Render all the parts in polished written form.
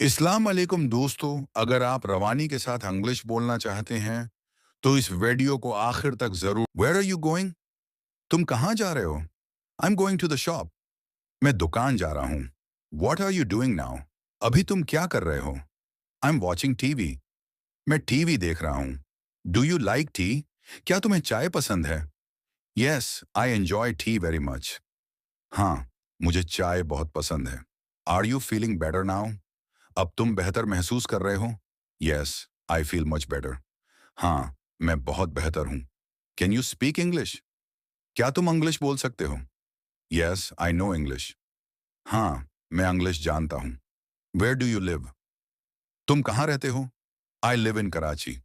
इस्लाम वालेकुम दोस्तों। अगर आप रवानी के साथ इंग्लिश बोलना चाहते हैं तो इस वीडियो को आखिर तक जरूर। Where are you going? तुम कहाँ जा रहे हो? I am going to the shop. मैं दुकान जा रहा हूँ। What are you doing now? अभी तुम क्या कर रहे हो? I am watching TV. मैं टीवी देख रहा हूँ। Do you like tea? क्या तुम्हें चाय पसंद है? Yes, I enjoy tea very much. हाँ, मुझे चाय बहुत पसंद है। Are you feeling better now? अब तुम बेहतर महसूस कर रहे हो? Yes, I feel much better. हाँ, मैं बहुत बेहतर हूँ। Can you speak English? क्या तुम इंग्लिश बोल सकते हो? Yes, I know English. हाँ, मैं इंग्लिश जानता हूँ। Where do you live? तुम कहाँ रहते हो? I live in Karachi.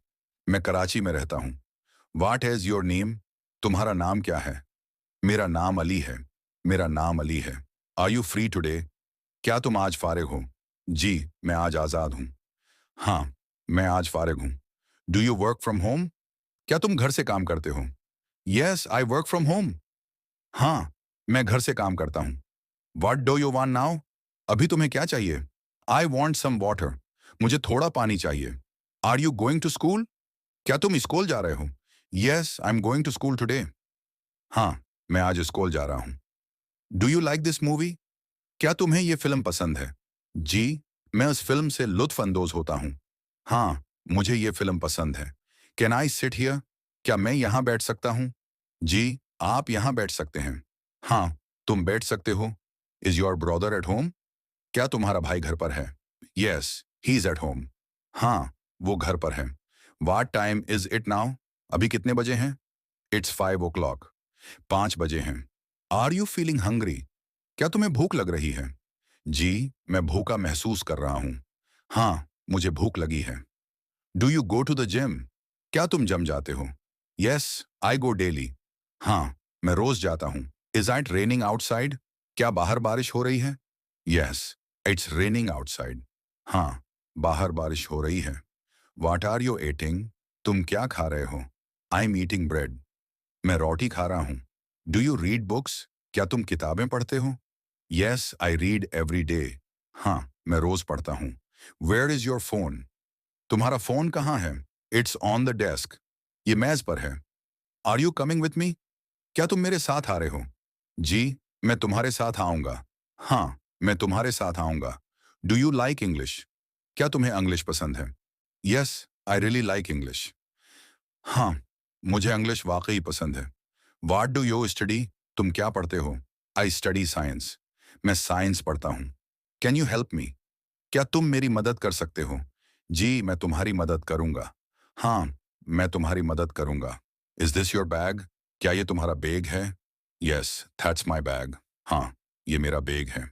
मैं कराची में रहता हूँ। What is your name? तुम्हारा नाम क्या है? मेरा नाम अली है। मेरा नाम अली है। Are you free today? क्या तुम आज फारिग हो? जी, मैं आज आज़ाद हूँ। हाँ, मैं आज फारिग हूँ। Do you work from home? क्या तुम घर से काम करते हो? Yes, I work from home. हाँ, मैं घर से काम करता हूँ। What do you want now? अभी तुम्हें क्या चाहिए? I want some water. मुझे थोड़ा पानी चाहिए। Are you going to school? क्या तुम स्कूल जा रहे हो? Yes, I am going to school today. हाँ, मैं आज स्कूल जा रहा हूँ। Do you like this movie? क्या तुम्हें ये फिल्म पसंद है? जी, मैं उस फिल्म से लुत्फ अंदोज होता हूँ। हाँ, मुझे ये फिल्म पसंद है। Can I sit here? क्या मैं यहाँ बैठ सकता हूँ? जी, आप यहाँ बैठ सकते हैं। हाँ, तुम बैठ सकते हो। Is your brother at home? क्या तुम्हारा भाई घर पर है? Yes, he is at home. हाँ, वो घर पर है। What time is it now? अभी कितने बजे हैं? It's 5 o'clock। 5 बजे हैं। Are you feeling hungry? क्या तुम्हें भूख लग रही है? जी, मैं भूखा महसूस कर रहा हूँ। हाँ, मुझे भूख लगी है। Do you go to the gym? क्या तुम जिम जाते हो? Yes, I go daily. हाँ, मैं रोज जाता हूँ। Is it raining outside? क्या बाहर बारिश हो रही है? Yes, it's raining outside. हाँ, बाहर बारिश हो रही है। What are you eating? तुम क्या खा रहे हो? I am eating bread. मैं रोटी खा रहा हूँ। Do you read books? क्या तुम किताबें पढ़ते हो? Yes, I read every day. हाँ, मैं रोज पढ़ता हूँ। Where is your phone? तुम्हारा फोन कहाँ है? It's on the desk. ये मेज पर है। Are you coming with me? क्या तुम मेरे साथ आ रहे हो? जी, मैं तुम्हारे साथ आऊंगा। हाँ, मैं तुम्हारे साथ आऊंगा। Do you like English? क्या तुम्हें इंग्लिश पसंद है? Yes, I really like English. हाँ, मुझे इंग्लिश वाकई पसंद है। What do you study? तुम क्या पढ़ते हो? I study science. मैं साइंस पढ़ता हूँ। Can you help me? क्या तुम मेरी मदद कर सकते हो? जी, मैं तुम्हारी मदद करूंगा। हाँ, मैं तुम्हारी मदद करूंगा। Is this your bag? क्या ये तुम्हारा बैग है? Yes, that's my bag. हाँ, ये मेरा बैग है।